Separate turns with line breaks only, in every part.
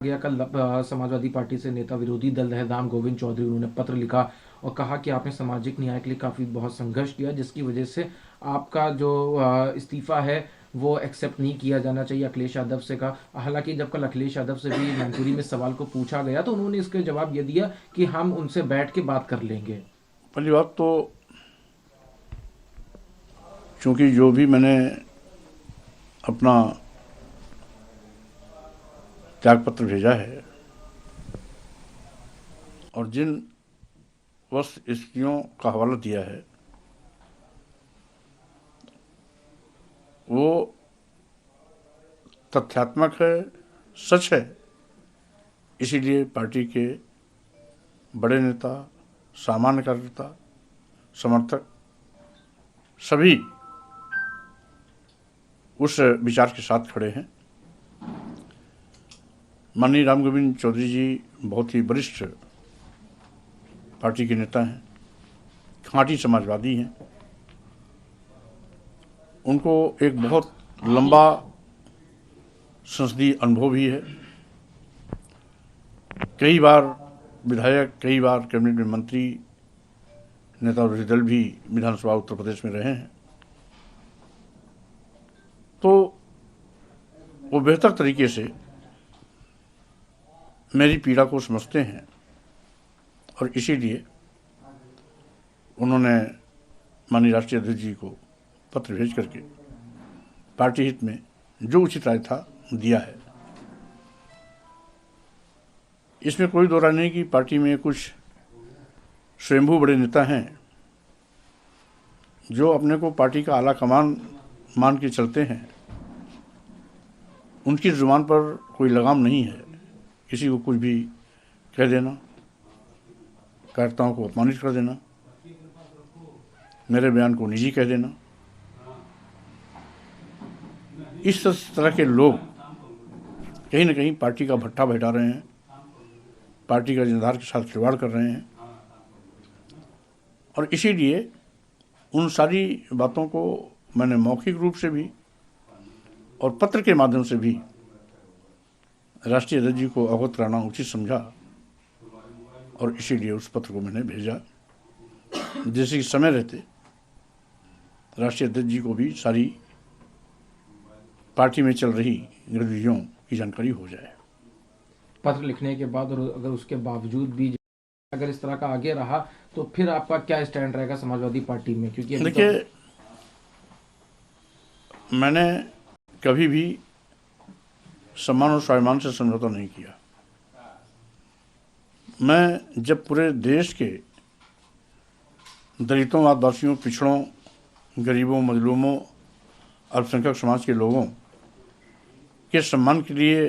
गया कल समाजवादी पार्टी से नेता विरोधी दल है राम गोविंद चौधरी, उन्होंने पत्र लिखा और कहा कि आपने सामाजिक न्याय के लिए काफ़ी बहुत संघर्ष किया, जिसकी वजह से आपका जो इस्तीफा है वो एक्सेप्ट नहीं किया जाना चाहिए अखिलेश यादव से। का हालांकि जब कल अखिलेश यादव से भी मैनपुरी में सवाल को पूछा गया तो उन्होंने इसके जवाब ये दिया कि हम उनसे बैठ के बात कर लेंगे।
पहली बात तो चूंकि जो भी मैंने अपना त्यागपत्र भेजा है और जिन स्थितियों का हवाला दिया है वो तथ्यात्मक है, सच है। इसीलिए पार्टी के बड़े नेता, सामान्य कार्यकर्ता, समर्थक सभी उस विचार के साथ खड़े हैं। माननीय राम गोविंद चौधरी जी बहुत ही वरिष्ठ पार्टी के नेता हैं, खाँटी समाजवादी हैं। उनको एक बहुत लंबा संसदीय अनुभव भी है। कई बार विधायक, कई बार कैबिनेट में मंत्री, नेता विरोधी दल भी विधानसभा उत्तर प्रदेश में रहे हैं। तो वो बेहतर तरीके से मेरी पीड़ा को समझते हैं और इसीलिए उन्होंने माननीय राष्ट्रीय अध्यक्ष जी को पत्र भेज करके पार्टी हित में जो उचित राय था दिया है। इसमें कोई दो राय नहीं कि पार्टी में कुछ स्वयंभू बड़े नेता हैं जो अपने को पार्टी का आला कमान मान के चलते हैं। उनकी जुबान पर कोई लगाम नहीं है किसी को कुछ भी कह देना, कार्यकर्ताओं को अपमानित कर देना, मेरे बयान को निजी कह देना। इस तरह के लोग कहीं ना कहीं पार्टी का भट्ठा बैठा रहे हैं, पार्टी का जनधार के साथ खिलवाड़ कर रहे हैं और इसीलिए उन सारी बातों को मैंने मौखिक रूप से भी और पत्र के माध्यम से भी राष्ट्रीय अध्यक्ष जी को अवगत कराना उचित समझा और इसीलिए उस पत्र को मैंने भेजा, जैसे कि समय रहते राष्ट्रीय अध्यक्ष जी को भी सारी पार्टी में चल रही गतिविधियों की जानकारी हो जाए।
पत्र लिखने के बाद और अगर उसके बावजूद भी अगर इस तरह का आगे रहा तो फिर आपका क्या स्टैंड रहेगा समाजवादी पार्टी में? क्योंकि
देखिए, मैंने कभी भी सम्मान और स्वाभिमान से समझौता नहीं किया। मैं जब पूरे देश के दलितों, आदिवासियों, पिछड़ों, गरीबों, मजलूमों, अल्पसंख्यक समाज के लोगों के सम्मान के लिए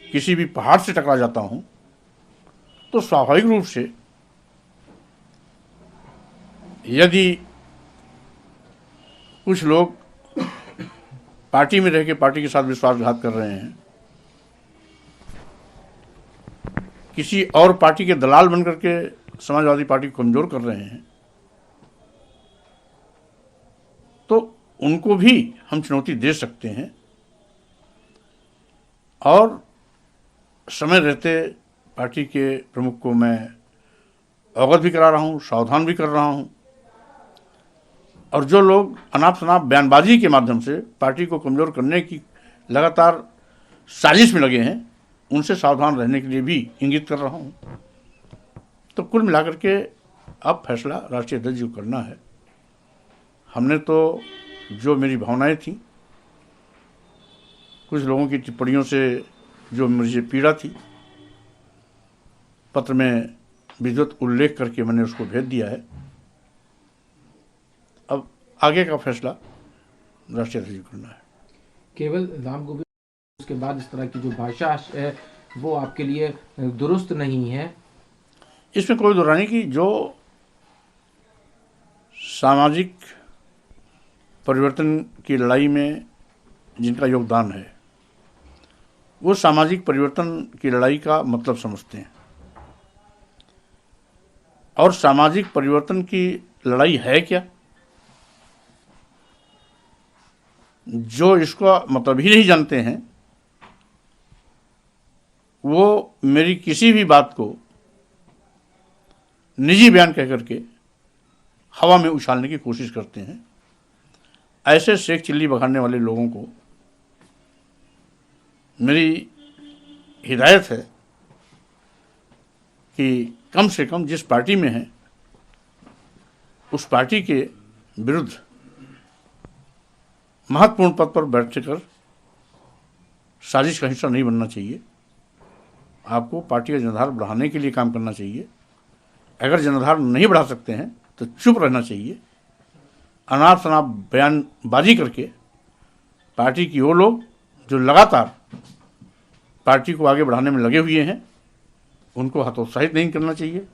किसी भी पहाड़ से टकरा जाता हूं तो स्वाभाविक रूप से यदि कुछ लोग पार्टी में रह के पार्टी के साथ विश्वासघात कर रहे हैं, किसी और पार्टी के दलाल बनकर के समाजवादी पार्टी को कमजोर कर रहे हैं, तो उनको भी हम चुनौती दे सकते हैं और समय रहते पार्टी के प्रमुख को मैं अवगत भी करा रहा हूं, सावधान भी कर रहा हूं। और जो लोग अनाप शनाप बयानबाजी के माध्यम से पार्टी को कमजोर करने की लगातार साजिश में लगे हैं, उनसे सावधान रहने के लिए भी इंगित कर रहा हूं। तो कुल मिलाकर के अब फैसला राष्ट्रीय अध्यक्ष जी को करना है। हमने तो जो मेरी भावनाएं थी, कुछ लोगों की टिप्पणियों से जो मुझे पीड़ा थी, पत्र में विधिवत उल्लेख करके मैंने उसको भेज दिया है। अब आगे का फैसला राष्ट्रीय अध्यक्ष को करना है।
केवल राम गोविंद उसके बाद इस तरह की जो भाषा है वो आपके लिए दुरुस्त नहीं है?
इसमें कोई दो नहीं कि जो सामाजिक परिवर्तन की लड़ाई में जिनका योगदान है वो सामाजिक परिवर्तन की लड़ाई का मतलब समझते हैं और सामाजिक परिवर्तन की लड़ाई है क्या, जो इसका मतलब ही नहीं जानते हैं वो मेरी किसी भी बात को निजी बयान कह करके हवा में उछालने की कोशिश करते हैं। ऐसे शेख चिल्ली बखाड़ने वाले लोगों को मेरी हिदायत है कि कम से कम जिस पार्टी में है उस पार्टी के विरुद्ध महत्वपूर्ण पद पर बैठकर साजिश का हिस्सा नहीं बनना चाहिए। आपको पार्टी का जनाधार बढ़ाने के लिए काम करना चाहिए। अगर जनाधार नहीं बढ़ा सकते हैं तो चुप रहना चाहिए। अनाप शनाप बयानबाजी करके पार्टी की वो लोग जो लगातार पार्टी को आगे बढ़ाने में लगे हुए हैं उनको हतोत्साहित नहीं करना चाहिए।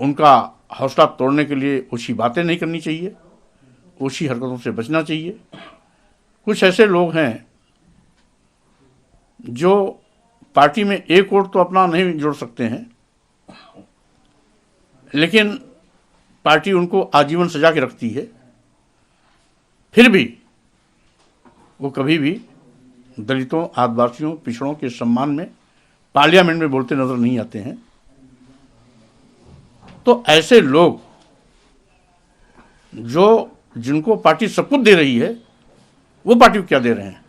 उनका हौसला तोड़ने के लिए ऊँची बातें नहीं करनी चाहिए, ऊँची हरकतों से बचना चाहिए। कुछ ऐसे लोग हैं जो पार्टी में एक वोट तो अपना नहीं जोड़ सकते हैं, लेकिन पार्टी उनको आजीवन सजा के रखती है। फिर भी वो कभी भी दलितों, आदिवासियों, पिछड़ों के सम्मान में पार्लियामेंट में बोलते नजर नहीं आते हैं। तो ऐसे लोग जो जिनको पार्टी सब कुछ दे रही है वो पार्टी को क्या दे रहे हैं,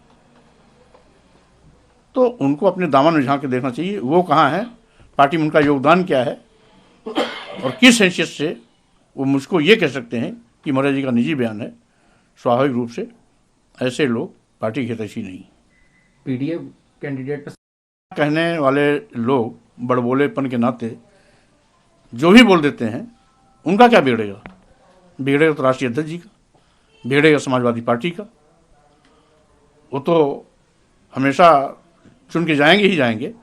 तो उनको अपने दामन में झांक के देखना चाहिए। वो कहाँ है, पार्टी में उनका योगदान क्या है और किस हैसियत से वो मुझको ये कह सकते हैं कि मौर्य जी का निजी बयान है। स्वाभाविक रूप से ऐसे लोग पार्टी के हितैषी नहीं।
पीडीए कैंडिडेट पर
कहने वाले लोग बड़बोलेपन के नाते जो भी बोल देते हैं उनका क्या बिगड़ेगा? बिगड़ेगा तो राष्ट्रीय अध्यक्ष जी का, बिगड़ेगा समाजवादी पार्टी का। वो तो हमेशा चुन के जाएंगे ही जाएंगे।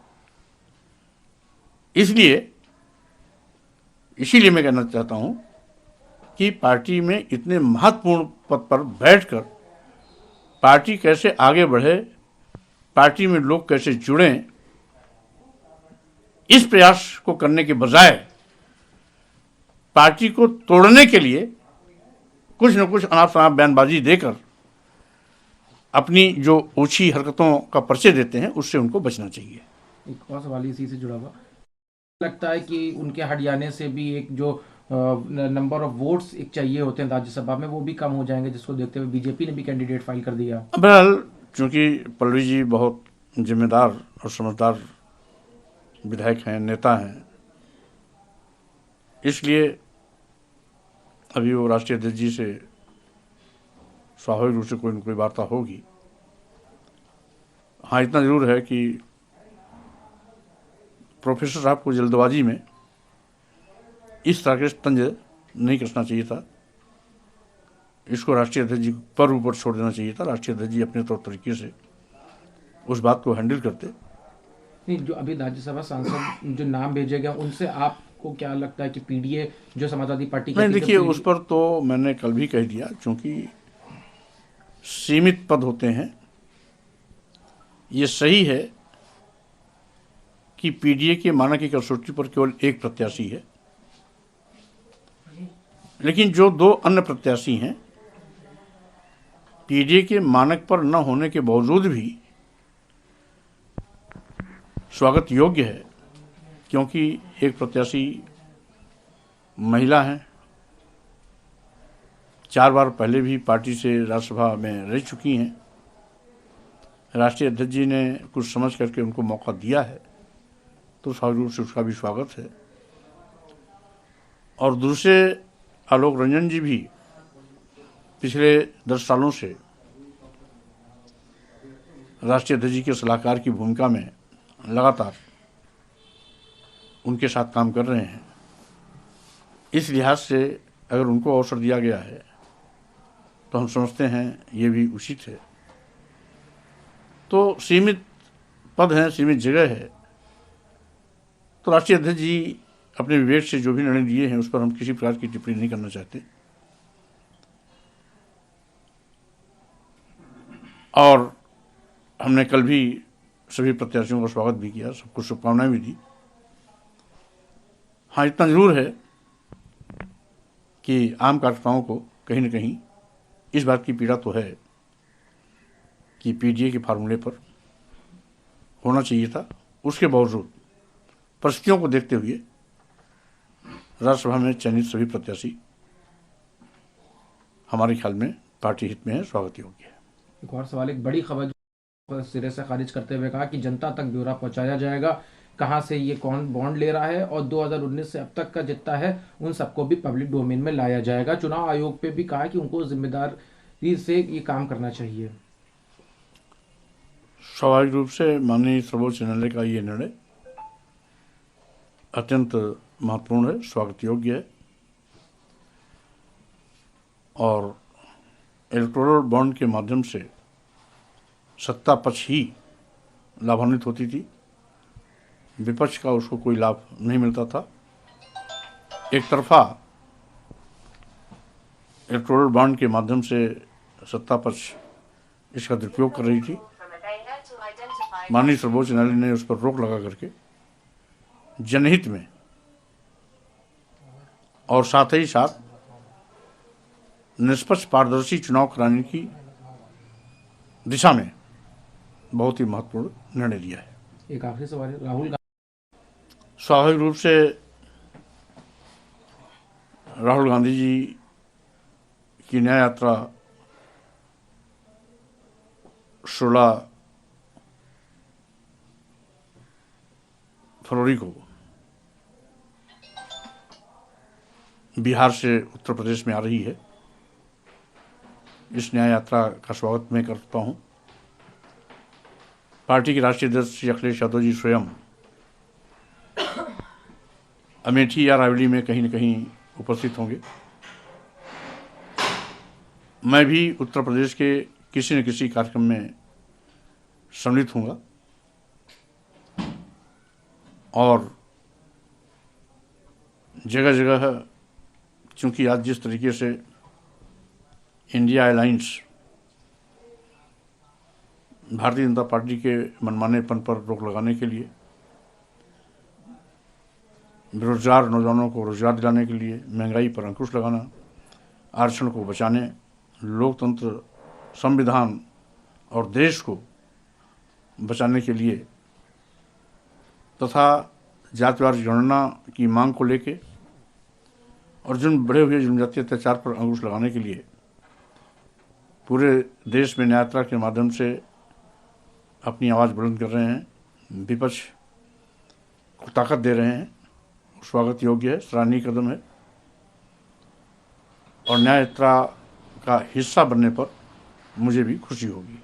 इसीलिए मैं कहना चाहता हूं कि पार्टी में इतने महत्वपूर्ण पद पर बैठकर पार्टी कैसे आगे बढ़े, पार्टी में लोग कैसे जुड़ें, इस प्रयास को करने के बजाय पार्टी को तोड़ने के लिए कुछ न कुछ अनाप शनाप बयानबाजी देकर अपनी जो ऊंची हरकतों का परिचय देते हैं उससे उनको बचना चाहिए।
एक और सवाल इसी से जुड़ा हुआ लगता है कि उनके हट जाने से भी एक जो नंबर ऑफ वोट्स एक चाहिए होते हैं राज्यसभा में वो भी कम हो जाएंगे, जिसको देखते हुए बीजेपी ने भी कैंडिडेट फाइल कर दिया।
बहरहाल चूंकि पल्लवी जी बहुत जिम्मेदार और समझदार विधायक हैं, नेता हैं, इसलिए अभी वो राष्ट्रीय अध्यक्ष जी से स्वाभाविक रूप से कोई न कोई वार्ता होगी। हाँ, इतना जरूर है कि प्रोफेसर साहब को जल्दबाजी में इस तरह के तंज नहीं कसना चाहिए था। इसको राष्ट्रीय अध्यक्ष जी पर ऊपर छोड़ देना चाहिए था। राष्ट्रीय अध्यक्ष जी अपने तौर तरीके से उस बात को हैंडल करते।
नहीं, जो अभी राज्यसभा सांसद जो नाम भेजे गए उनसे आपको क्या लगता है कि पीडीए जो समाजवादी पार्टी
नहीं, देखिए उस पर तो मैंने कल भी कह दिया, क्योंकि सीमित पद होते हैं। ये सही है कि पीडीए के मानक की कसौटी पर केवल एक प्रत्याशी है, लेकिन जो दो अन्य प्रत्याशी हैं पीडीए के मानक पर न होने के बावजूद भी स्वागत योग्य है, क्योंकि एक प्रत्याशी महिला हैं, 4 बार पहले भी पार्टी से राज्यसभा में रह चुकी हैं। राष्ट्रीय अध्यक्ष जी ने कुछ समझ करके उनको मौका दिया है, तो स्वाभाविक रूप से उसका भी स्वागत है। और दूसरे आलोक रंजन जी भी पिछले 10 सालों से राष्ट्रीय अध्यक्ष जी के सलाहकार की भूमिका में लगातार उनके साथ काम कर रहे हैं। इस लिहाज से अगर उनको अवसर दिया गया है तो हम समझते हैं ये भी उचित है। तो सीमित पद हैं, सीमित जगह है, तो राष्ट्रीय अध्यक्ष जी अपने विवेक से जो भी निर्णय दिए हैं उस पर हम किसी प्रकार की टिप्पणी नहीं करना चाहते। और हमने कल भी सभी प्रत्याशियों का स्वागत भी किया, सबको शुभकामनाएं भी दी। हाँ, इतना जरूर है कि आम कार्यकर्ताओं को कहीं न कहीं इस बात की पीड़ा तो है कि पीडीए के फार्मूले पर होना चाहिए था। उसके बावजूद परिस्थितियों को देखते हुए राज्यसभा में चयनित सभी प्रत्याशी हमारे ख्याल में पार्टी हित में है, स्वागत योग्य है।
एक और सवाल, एक बड़ी खबर जो सिरे से खारिज करते हुए कहा कि जनता तक ब्यौरा पहुंचाया जाएगा, कहां से ये कौन बॉन्ड ले रहा है, और 2019 से अब तक का जितना है उन सबको भी पब्लिक डोमेन में लाया जाएगा। चुनाव आयोग पे भी कहा कि उनको जिम्मेदारी से ये काम करना चाहिए।
स्वाभाविक रूप से माननीय सर्वोच्च न्यायालय का ये निर्णय अत्यंत महत्वपूर्ण है, स्वागत योग्य है। और इलेक्टोरल बॉन्ड के माध्यम से सत्ता पक्ष ही लाभान्वित होती थी, विपक्ष का उसको कोई लाभ नहीं मिलता था। एक तरफा इलेक्टोरल बॉन्ड के माध्यम से सत्ता पक्ष इसका दुरुपयोग कर रही थी। माननीय सर्वोच्च न्यायालय ने उस पर रोक लगा करके जनहित में और साथ ही साथ निष्पक्ष पारदर्शी चुनाव कराने की दिशा में बहुत ही महत्वपूर्ण निर्णय लिया है।
एक आखिरी सवाल है, राहुल
स्वाभाविक रूप से राहुल गांधी जी की न्याय यात्रा 16 फरवरी को बिहार से उत्तर प्रदेश में आ रही है। इस न्याय यात्रा का स्वागत मैं करता हूं। पार्टी के राष्ट्रीय अध्यक्ष श्री अखिलेश यादव जी स्वयं अमेठी या रायबरेली में कहीं न कहीं उपस्थित होंगे। मैं भी उत्तर प्रदेश के किसी न किसी कार्यक्रम में सम्मिलित होऊंगा और जगह जगह, चूंकि आज जिस तरीके से India alliance Bharatiya Janata party के मनमानेपन पर रोक लगाने के लिए, बेरोजगार नौजवानों को रोजगार दिलाने के लिए, महंगाई पर अंकुश लगाना, आरक्षण को बचाने, लोकतंत्र, संविधान और देश को बचाने के लिए तथा जातिवार जनगणना की मांग को लेके और जिन बढ़े हुए जनजातीय अत्याचार पर अंकुश लगाने के लिए पूरे देश में न्याय यात्रा के माध्यम से अपनी आवाज़ बुलंद कर रहे हैं, विपक्ष को ताकत दे रहे हैं, स्वागत योग्य है, सराहनीय कदम है। और न्याय यात्रा का हिस्सा बनने पर मुझे भी खुशी होगी।